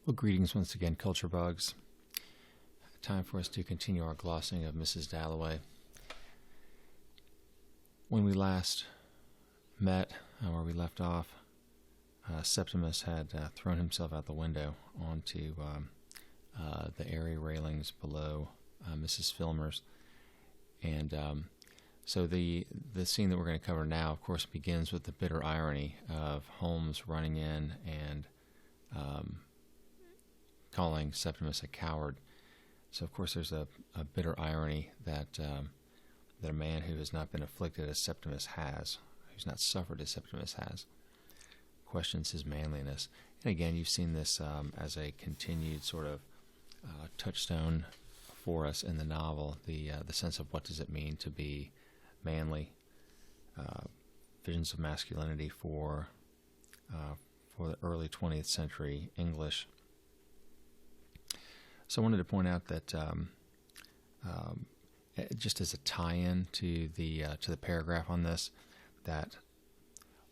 Well, greetings once again, Culture Bugs. Time for us to continue our glossing of Mrs. Dalloway. When we last met, where we left off, Septimus had thrown himself out the window onto the area railings below Mrs. Filmer's. And so the scene that we're going to cover now, of course, begins with the bitter irony of Holmes running in and calling Septimus a coward. So, of course, there's a bitter irony that a man who has not been afflicted as Septimus has, who's not suffered as Septimus has, questions his manliness. And again, you've seen this as a continued sort of touchstone for us in the novel, the sense of what does it mean to be manly, visions of masculinity for the early 20th century English. So I wanted to point out that just as a tie-in to the paragraph on this, that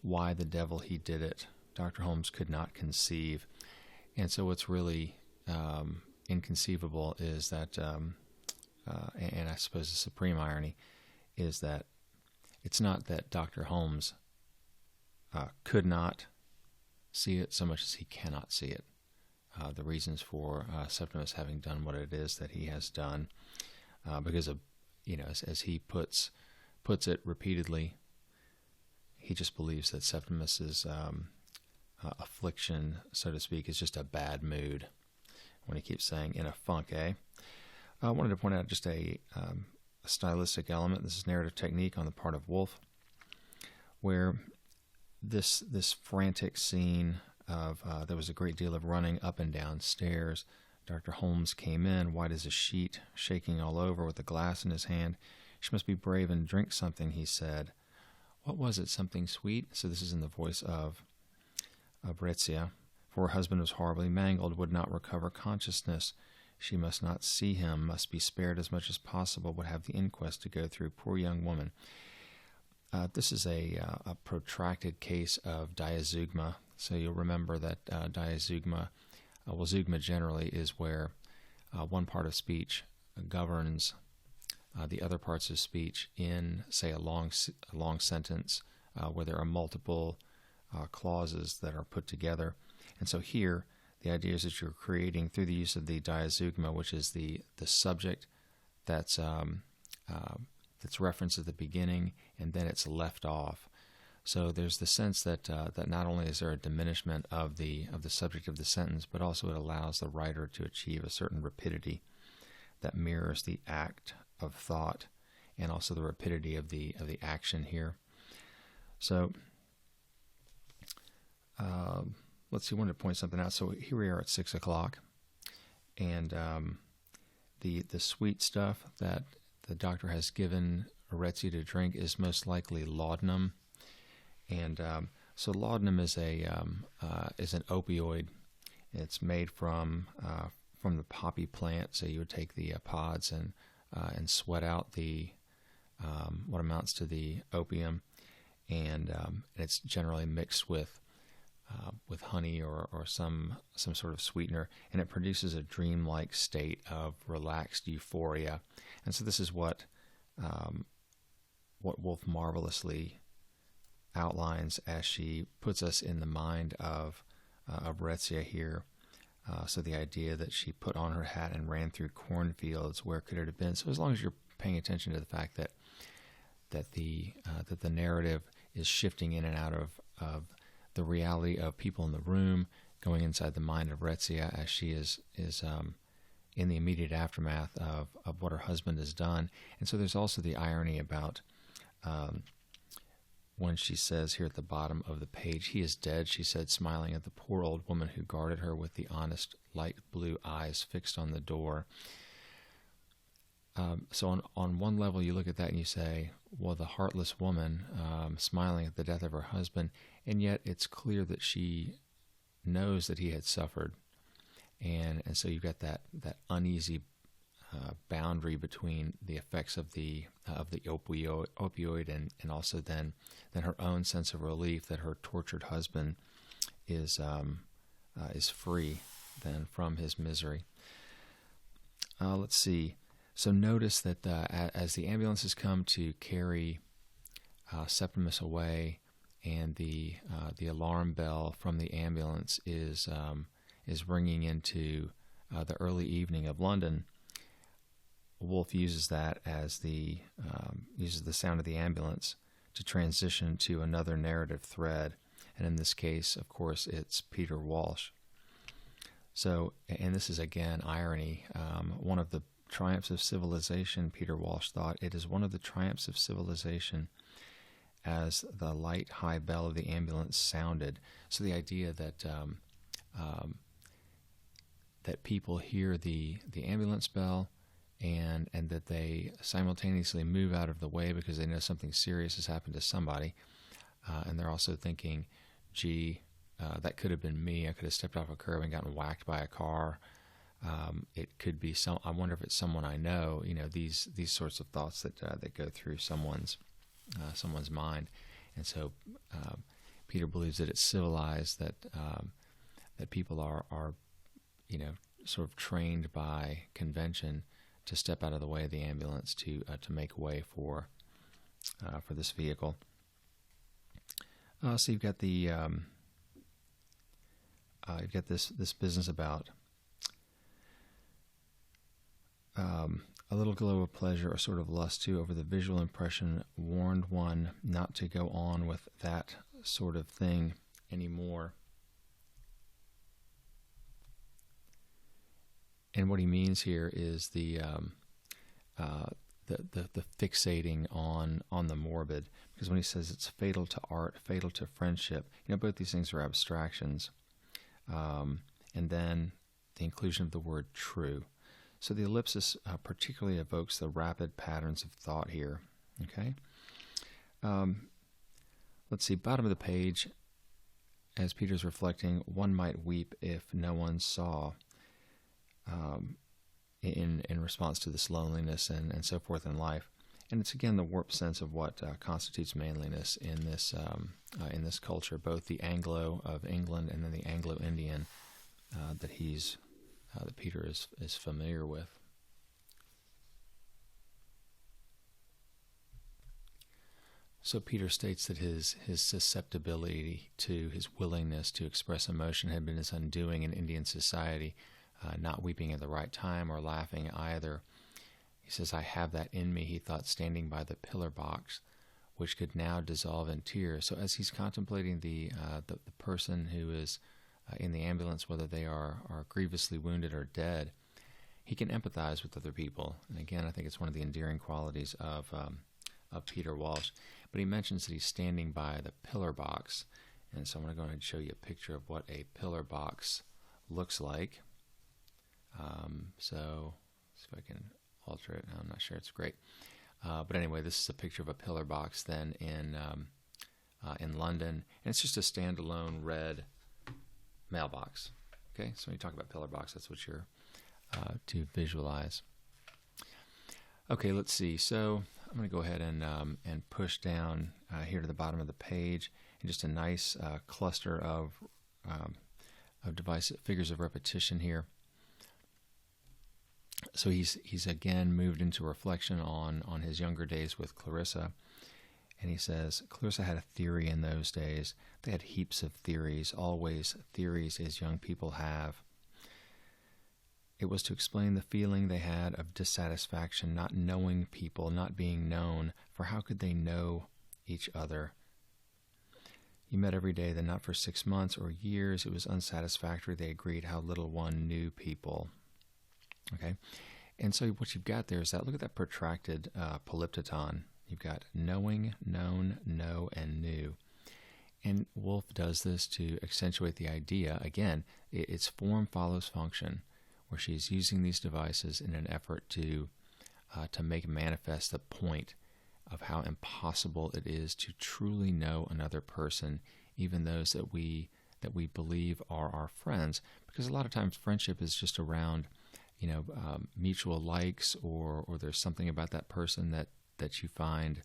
why the devil he did it, Dr. Holmes could not conceive. And so what's really inconceivable is that, and I suppose the supreme irony, is that it's not that Dr. Holmes could not see it so much as he cannot see it. The reasons for Septimus having done what it is that he has done, because of, as he puts it repeatedly, he just believes that Septimus's affliction, so to speak, is just a bad mood. When he keeps saying "in a funk," I wanted to point out just a stylistic element. This is narrative technique on the part of Woolf, where this frantic scene of there was a great deal of running up and down stairs. Dr. Holmes came in, white as a sheet, shaking all over, with a glass in his hand. "She must be brave and drink something," he said. "What was it, something sweet?" So this is in the voice of Brezia. "For her husband was horribly mangled, would not recover consciousness. She must not see him, must be spared as much as possible, would have the inquest to go through. Poor young woman." This is a protracted case of diazeugma. So you'll remember that diazeugma, zeugma generally is where one part of speech governs the other parts of speech in, say, a long sentence where there are multiple clauses that are put together. And so here, the idea is that you're creating, through the use of the diazeugma, which is the subject that's referenced at the beginning, and then it's left off. So there's the sense that not only is there a diminishment of the subject of the sentence, but also it allows the writer to achieve a certain rapidity that mirrors the act of thought and also the rapidity of the action here. So let's see, I wanted to point something out. So here we are at 6 o'clock, and the sweet stuff that the doctor has given Arezzi to drink is most likely laudanum. And so laudanum is an opioid. It's made from the poppy plant. So you would take the pods and sweat out the what amounts to the opium, and it's generally mixed with honey or some sort of sweetener, and it produces a dreamlike state of relaxed euphoria. And so this is what Woolf marvelously outlines as she puts us in the mind of Brezia here. So the idea that she put on her hat and ran through cornfields, where could it have been? So as long as you're paying attention to the fact that the narrative is shifting in and out of the reality of people in the room, going inside the mind of Brezia as she is in the immediate aftermath of what her husband has done. And so there's also the irony about when she says here at the bottom of the page, "He is dead," she said, smiling at the poor old woman who guarded her with the honest light blue eyes fixed on the door. So on one level you look at that and you say, well, the heartless woman smiling at the death of her husband, and yet it's clear that she knows that he had suffered. And so you've got that uneasy boundary between the effects of the opioid and also then her own sense of relief that her tortured husband is free than from his misery. Let's see. So notice that as the ambulances come to carry Septimus away, and the alarm bell from the ambulance is ringing into the early evening of London, Woolf uses that as uses the sound of the ambulance to transition to another narrative thread, and in this case, of course, it's Peter Walsh. So, and this is again irony. One of the triumphs of civilization, Peter Walsh thought, it is one of the triumphs of civilization as the light high bell of the ambulance sounded. So the idea that that people hear the ambulance bell and that they simultaneously move out of the way because they know something serious has happened to somebody, and they're also thinking, gee, that could have been me. I could have stepped off a curb and gotten whacked by a car. It could be I wonder if it's someone I know. These sorts of thoughts that go through someone's mind, and so Peter believes that it's civilized, that people are sort of trained by convention to step out of the way of the ambulance to make way for this vehicle. So you've got you've got this business about a little glow of pleasure, a sort of lust too, over the visual impression warned one not to go on with that sort of thing anymore. And what he means here is the fixating on the morbid, because when he says it's fatal to art, fatal to friendship, both these things are abstractions. And then the inclusion of the word true. So the ellipsis particularly evokes the rapid patterns of thought here. Okay. Let's see, bottom of the page, as Peter's reflecting, one might weep if no one saw. In response to this loneliness and so forth in life, and it's again the warped sense of what constitutes manliness in this culture, both the Anglo of England and then the Anglo-Indian that Peter is familiar with. So Peter states that his susceptibility to his willingness to express emotion had been his undoing in Indian society. Not weeping at the right time or laughing either. He says, I have that in me, he thought, standing by the pillar box, which could now dissolve in tears. So as he's contemplating the person who is in the ambulance, whether they are grievously wounded or dead, he can empathize with other people. And again, I think it's one of the endearing qualities of Peter Walsh. But he mentions that he's standing by the pillar box. And so I'm going to go ahead and show you a picture of what a pillar box looks like. So if I can alter it, I'm not sure it's great. But anyway, this is a picture of a pillar box then in London, and it's just a standalone red mailbox. Okay, so when you talk about pillar box, that's what you're to visualize. Okay, let's see. So I'm going to go ahead and push down here to the bottom of the page, and just a nice cluster of figures of repetition here. So he's again moved into reflection on his younger days with Clarissa, and he says, Clarissa had a theory in those days. They had heaps of theories, always theories as young people have. It was to explain the feeling they had of dissatisfaction, not knowing people, not being known, for how could they know each other? You met every day, then not for 6 months or years. It was unsatisfactory, they agreed, how little one knew people. Okay, and so what you've got there is that, look at that protracted polyptoton. You've got knowing, known, know, and knew. And Woolf does this to accentuate the idea. Again, it's form follows function, where she's using these devices in an effort to make manifest the point of how impossible it is to truly know another person, even those that we believe are our friends. Because a lot of times friendship is just around mutual likes, or there's something about that person that you find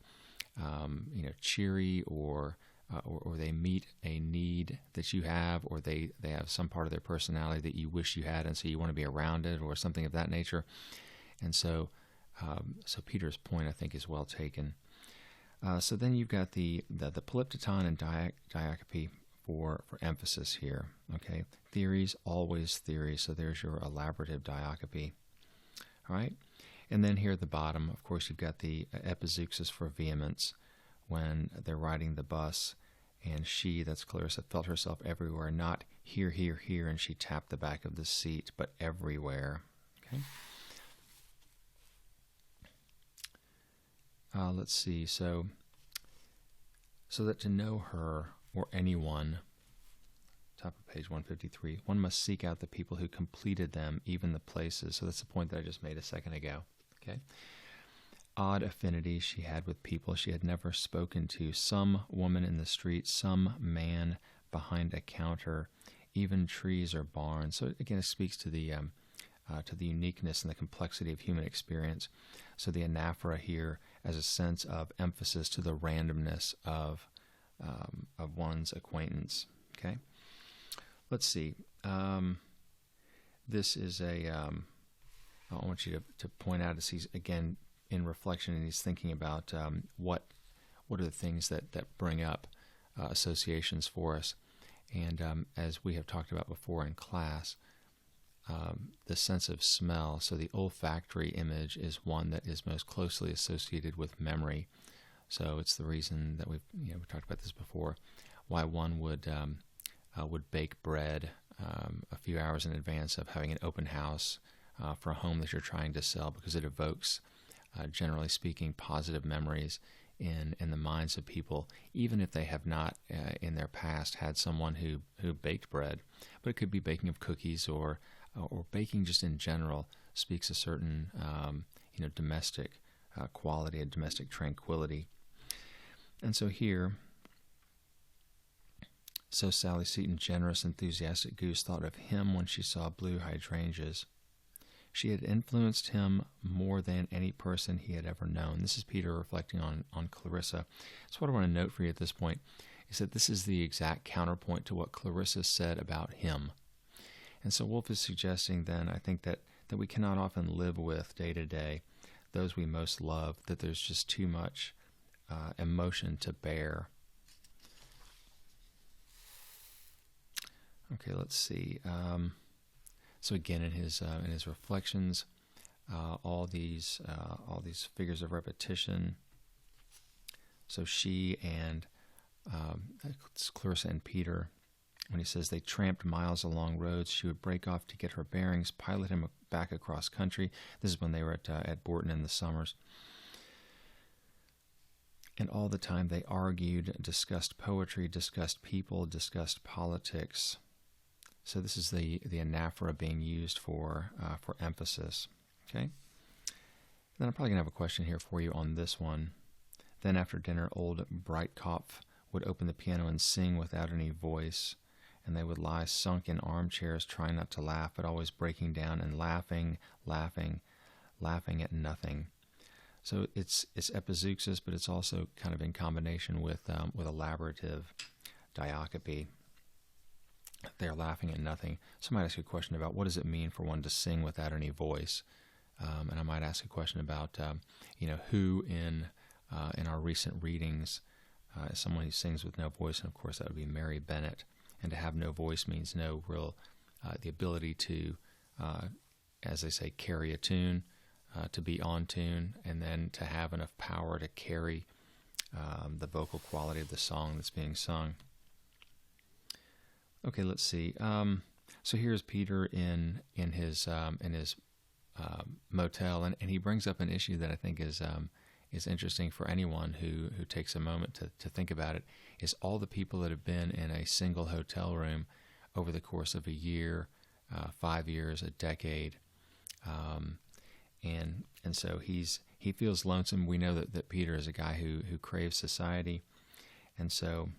cheery or or they meet a need that you have, or they have some part of their personality that you wish you had, and so you want to be around it, or something of that nature. And so Peter's point, I think, is well taken. So then you've got the polyptoton and diacope for emphasis here. Okay, theories, always theories. So there's your elaborative diacope. All right, and then here at the bottom, of course, you've got the epizeuxis for vehemence when they're riding the bus, and she, that's Clarissa, felt herself everywhere, not here, here, here, and she tapped the back of the seat, but everywhere. Okay. Let's see. So that to know her or anyone, top of page 153, one must seek out the people who completed them, even the places. So that's the point that I just made a second ago. Okay. Odd affinity she had with people she had never spoken to. Some woman in the street, some man behind a counter, even trees or barns. So again, it speaks to the uniqueness and the complexity of human experience. So the anaphora here as a sense of emphasis to the randomness of one's acquaintance. Okay, let's see. This is I want you to point out as he's again in reflection, and he's thinking about what are the things that bring up associations for us. And as we have talked about before in class, the sense of smell, so the olfactory image is one that is most closely associated with memory. So it's the reason that we talked about this before, why one would bake bread a few hours in advance of having an open house for a home that you're trying to sell, because it evokes, generally speaking, positive memories in the minds of people, even if they have not in their past had someone who baked bread. But it could be baking of cookies or baking just in general speaks a certain domestic quality, a domestic tranquility. And so here, so Sally Seton, generous, enthusiastic goose, thought of him when she saw blue hydrangeas. She had influenced him more than any person he had ever known. This is Peter reflecting on Clarissa. So what I want to note for you at this point is that this is the exact counterpoint to what Clarissa said about him. And so Woolf is suggesting then, I think, that we cannot often live with day to day those we most love, that there's just too much emotion to bear. Okay, let's see. So again, in his reflections, all these figures of repetition. So she and Clarissa and Peter, when he says they tramped miles along roads, she would break off to get her bearings, pilot him back across country. This is when they were at Bourton in the summers. And all the time they argued, discussed poetry, discussed people, discussed politics. So this is the anaphora being used for emphasis. Okay. Then I'm probably going to have a question here for you on this one. Then after dinner, old Breitkopf would open the piano and sing without any voice, and they would lie sunk in armchairs, trying not to laugh, but always breaking down and laughing at nothing. So it's epizeuxis, but it's also kind of in combination with elaborative diacope. They're laughing at nothing. So I might ask you a question about what does it mean for one to sing without any voice, and I might ask a question about who in our recent readings is someone who sings with no voice, and of course that would be Mary Bennett. And to have no voice means no real the ability to, as they say, carry a tune, to be on tune, and then to have enough power to carry the vocal quality of the song that's being sung. Okay, let's see. So here's Peter in his motel, and he brings up an issue that I think is interesting for anyone who takes a moment to think about it. Is all the people that have been in a single hotel room over the course of a year, 5 years, a decade, and so he feels lonesome. We know that Peter is a guy who craves society, and so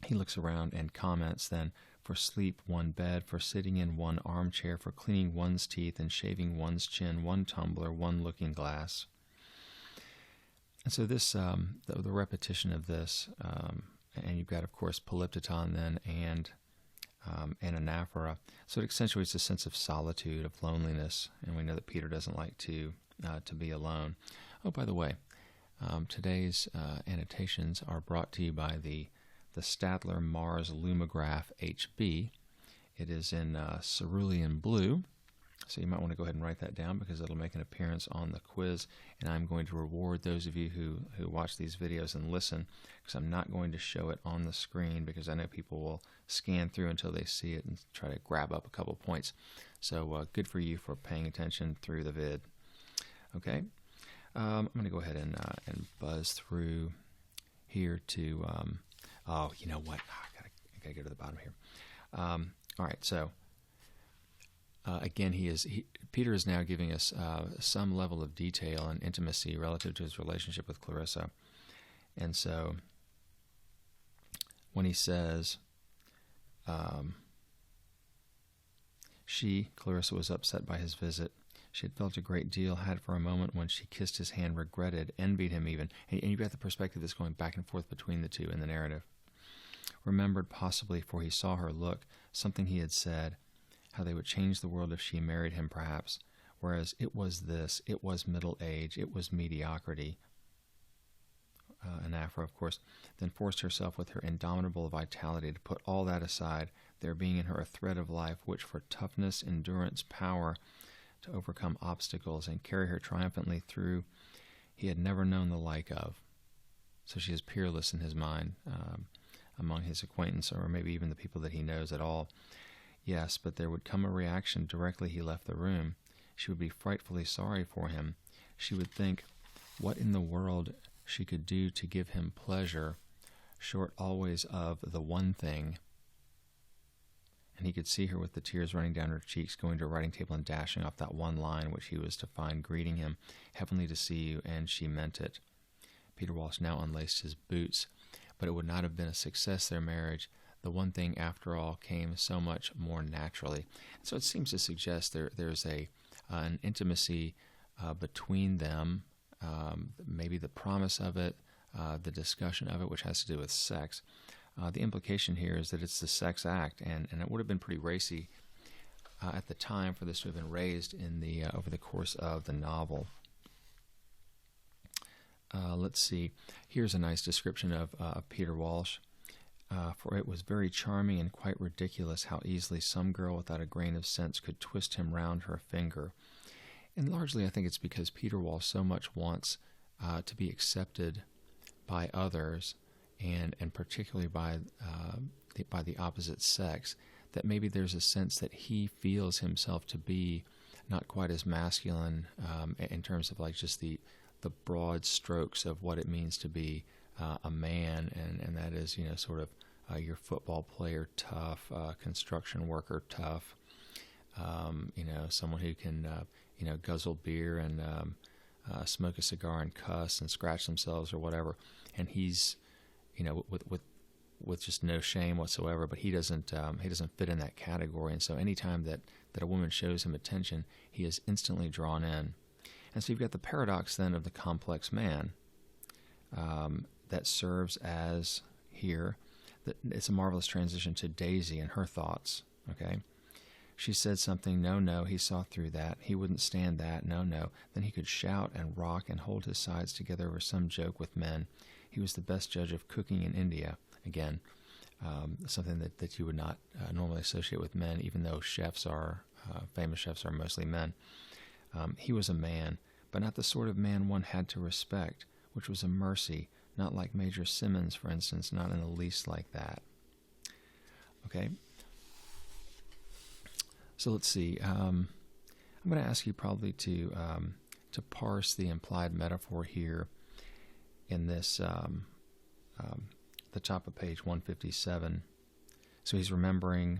he looks around and comments then, for sleep, one bed, for sitting in one armchair, for cleaning one's teeth and shaving one's chin, one tumbler, one looking glass. And so this, the repetition of this, and you've got, of course, polyptoton then and anaphora. So it accentuates a sense of solitude, of loneliness, and we know that Peter doesn't like to be alone. Oh, by the way, today's annotations are brought to you by the Stadler Mars Lumograph HB. It is in cerulean blue, so you might want to go ahead and write that down because it'll make an appearance on the quiz, and I'm going to reward those of you who watch these videos and listen, because I'm not going to show it on the screen because I know people will scan through until they see it and try to grab up a couple points. So good for you for paying attention through the vid. Okay, I'm going to go ahead and buzz through here to, oh, you know what, I gotta go to the bottom here. All right, so again, Peter is now giving us some level of detail and intimacy relative to his relationship with Clarissa. And so when he says, Clarissa was upset by his visit. She had felt a great deal, had for a moment when she kissed his hand, regretted, envied him even. And you've got the perspective that's going back and forth between the two in the narrative. Remembered possibly, for he saw her look, something he had said, how they would change the world if she married him, perhaps, whereas it was middle age, it was mediocrity. Anaphora, of course, then forced herself with her indomitable vitality to put all that aside, there being in her a thread of life which for toughness, endurance, power to overcome obstacles and carry her triumphantly through, he had never known the like of. So she is peerless in his mind, among his acquaintance, or maybe even the people that he knows at all. Yes, but there would come a reaction directly he left the room. She would be frightfully sorry for him. She would think what in the world she could do to give him pleasure, short always of the one thing. And he could see her with the tears running down her cheeks, going to a writing table and dashing off that one line which he was to find, greeting him, "Heavenly to see you," and she meant it. Peter Walsh now unlaced his boots, but it would not have been a success, their marriage. The one thing, after all, came so much more naturally. So it seems to suggest there's an intimacy between them, maybe the promise of it, the discussion of it, which has to do with sex. The implication here is that it's the sex act, and it would have been pretty racy at the time for this to have been raised in the over the course of the novel. Let's see. Here's a nice description of Peter Walsh. For it was very charming and quite ridiculous how easily some girl without a grain of sense could twist him round her finger. And largely I think it's because Peter Walsh so much wants to be accepted by others, and particularly by the opposite sex, that maybe there's a sense that he feels himself to be not quite as masculine in terms of like just the broad strokes of what it means to be a man, and that is, sort of your football player tough, construction worker tough, someone who can, guzzle beer and smoke a cigar and cuss and scratch themselves or whatever, and he's, with just no shame whatsoever, but he doesn't fit in that category, and so anytime that a woman shows him attention, he is instantly drawn in. And so you've got the paradox then of the complex man that serves as here. It's a marvelous transition to Daisy and her thoughts. Okay, she said something. No, he saw through that. He wouldn't stand that. No. Then he could shout and rock and hold his sides together over some joke with men. He was the best judge of cooking in India. Again, something that you would not normally associate with men, even though famous chefs are mostly men. He was a man, but not the sort of man one had to respect, which was a mercy, not like Major Simmons, for instance, not in the least like that. Okay? So let's see. I'm going to ask you probably to parse the implied metaphor here in this, the top of page 157. So he's remembering,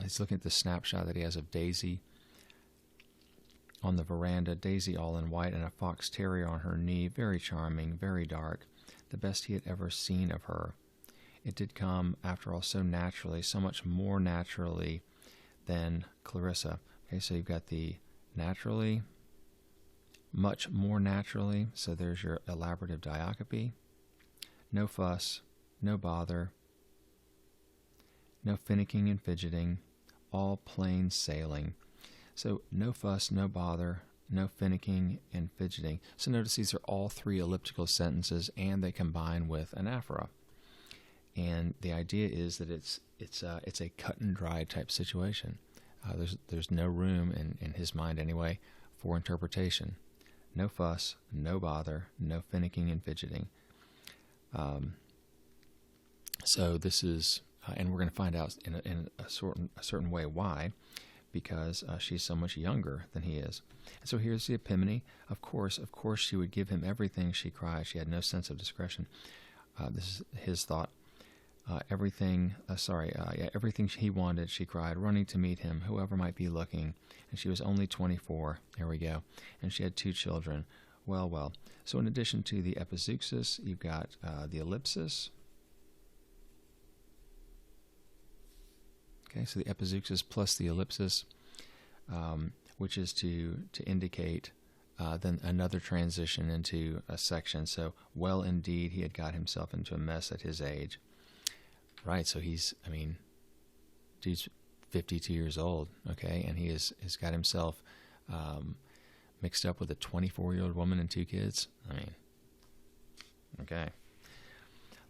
he's looking at the snapshot that he has of Daisy on the veranda, Daisy all in white and a fox terrier on her knee, very charming, very dark, the best he had ever seen of her. It did come, after all, so naturally, so much more naturally than Clarissa. Okay, so you've got the naturally, much more naturally. So there's your elaborative diacope. No fuss, no bother, no finicking and fidgeting, all plain sailing. So no fuss, no bother, no finicking and fidgeting. So notice these are all three elliptical sentences, and they combine with anaphora. And the idea is that it's a cut and dry type situation. There's no room in his mind anyway for interpretation. No fuss, no bother, no finicking and fidgeting. So this is, and we're going to find out in a certain way why, because she's so much younger than he is. And so here's the epiphany. Of course, she would give him everything, she cried. She had no sense of discretion. This is his thought. Everything he wanted, she cried, running to meet him, whoever might be looking. And she was only 24. There we go. And she had 2 children. Well. So in addition to the epizeuxis, you've got the ellipsis. Okay, so the epizeuxis plus the ellipsis, which is to indicate then another transition into a section. So, well, indeed, he had got himself into a mess at his age. Right, so dude's 52 years old, okay, and he has got himself mixed up with a 24-year-old woman and 2 kids. Okay.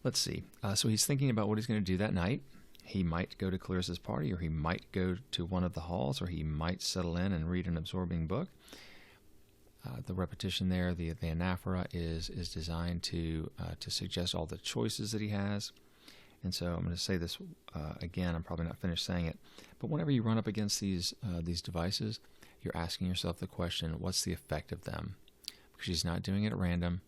Let's see. So he's thinking about what he's going to do that night. He might go to Clarissa's party, or he might go to one of the halls, or he might settle in and read an absorbing book. The repetition there, the anaphora, is designed to suggest all the choices that he has. And so I'm going to say this again. I'm probably not finished saying it. But whenever you run up against these devices, you're asking yourself the question, what's the effect of them? Because she's not doing it at random.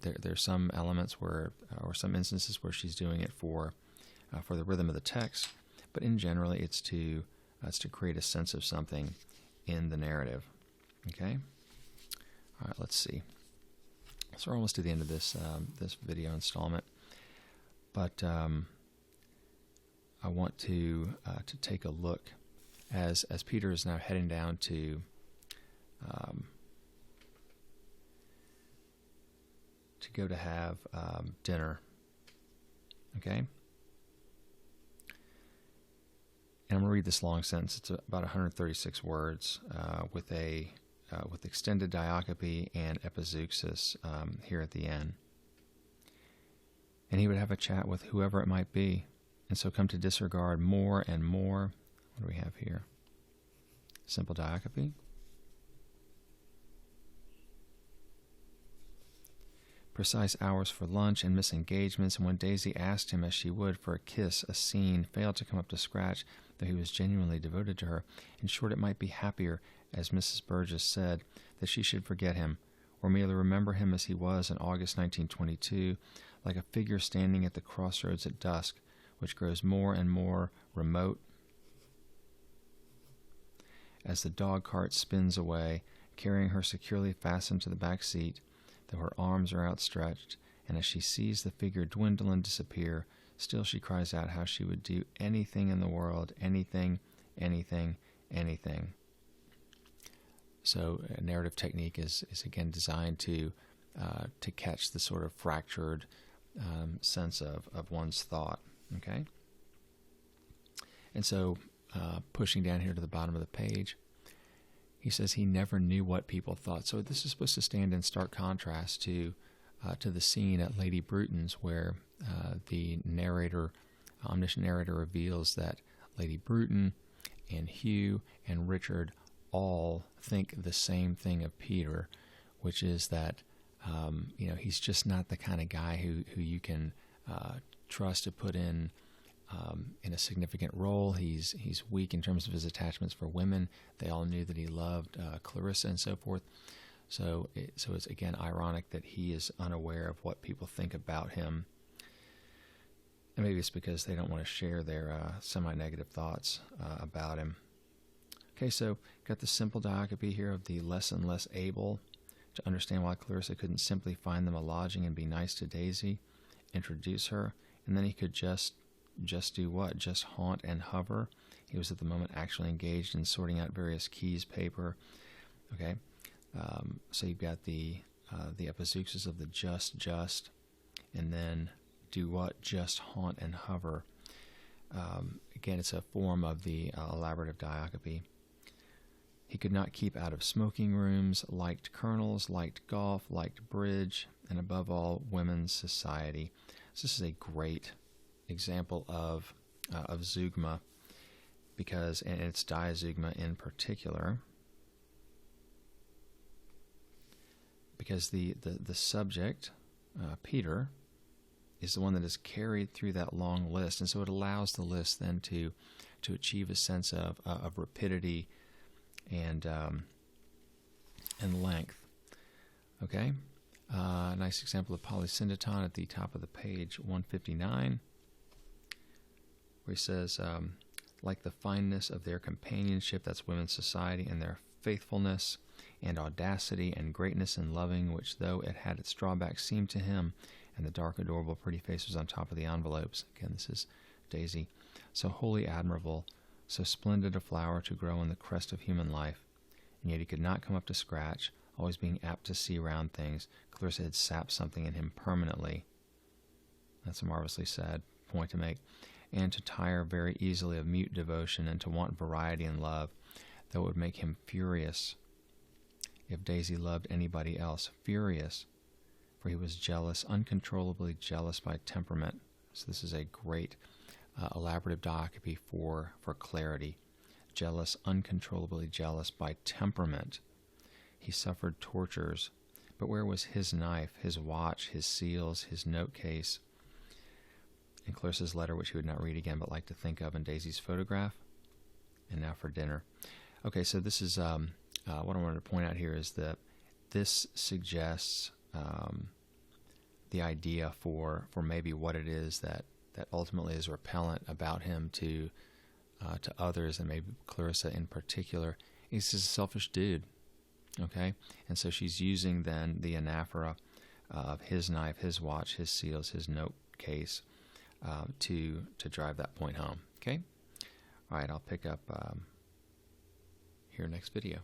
There's some elements or some instances where she's doing it for the rhythm of the text. But in general, it's to create a sense of something in the narrative. Okay? All right, let's see. So we're almost to the end of this video installment. But I want to take a look as Peter is now heading down to go to have dinner. Okay, and I'm gonna read this long sentence. It's about 136 words with extended diacope and epizeuxis here at the end. And he would have a chat with whoever it might be, and so come to disregard more and more. What do we have here? Simple diacope. Precise hours for lunch and miss engagements, and when Daisy asked him, as she would, for a kiss, a scene failed to come up to scratch, though he was genuinely devoted to her. In short, it might be happier, as Mrs. Burgess said, that she should forget him, or merely remember him as he was in August 1922, like a figure standing at the crossroads at dusk, which grows more and more remote as the dog cart spins away, carrying her securely fastened to the back seat, though her arms are outstretched, and as she sees the figure dwindle and disappear, still she cries out how she would do anything in the world, anything, anything, anything. So a narrative technique is again designed to catch the sort of fractured sense of one's thought. Okay, and so pushing down here to the bottom of the page, he says he never knew what people thought. So this is supposed to stand in stark contrast to the scene at Lady Bruton's, where the omniscient narrator reveals that Lady Bruton and Hugh and Richard all think the same thing of Peter, which is that he's just not the kind of guy who you can trust to put in a significant role. He's weak in terms of his attachments for women. They all knew that he loved Clarissa and so forth. So it's again ironic that he is unaware of what people think about him. And maybe it's because they don't want to share their semi-negative thoughts about him. Okay, so got the simple diacope here of the less and less able to understand why Clarissa couldn't simply find them a lodging and be nice to Daisy, introduce her, and then he could just do what? Just haunt and hover. He was at the moment actually engaged in sorting out various keys paper. Okay, So you've got the epizeuxis of the just, and then do what? Just, haunt, and hover. Again, it's a form of the elaborative diacope. He could not keep out of smoking rooms, liked colonels, liked golf, liked bridge, and above all, women's society. So this is a great example of zeugma, because, and it's diazeugma in particular, because the subject, Peter, is the one that is carried through that long list, and so it allows the list then to achieve a sense of rapidity and length. Okay, a nice example of polysyndeton at the top of the page, 159, where he says, like the fineness of their companionship, that's women's society, and their faithfulness and audacity and greatness in loving, which though it had its drawbacks seemed to him, and the dark, adorable, pretty face was on top of the envelopes. Again, this is Daisy. So wholly admirable, so splendid a flower to grow in the crest of human life, and yet he could not come up to scratch, always being apt to see round things. Clarissa had sapped something in him permanently. That's a marvelously sad point to make. And to tire very easily of mute devotion, and to want variety in love, though it would make him furious if Daisy loved anybody else. Furious, for he was jealous, uncontrollably jealous by temperament. So this is a great elaborative diacope for clarity. Jealous, uncontrollably jealous by temperament. He suffered tortures, but where was his knife, his watch, his seals, his note case? In Clarissa's letter, which he would not read again, but like to think of, in Daisy's photograph. And now for dinner. Okay, so this is what I wanted to point out here is that this suggests the idea for maybe what it is that ultimately is repellent about him to others, and maybe Clarissa in particular. He's just a selfish dude. Okay, and so she's using then the anaphora of his knife, his watch, his seals, his note case to drive that point home. Okay, all right, I'll pick up here next video.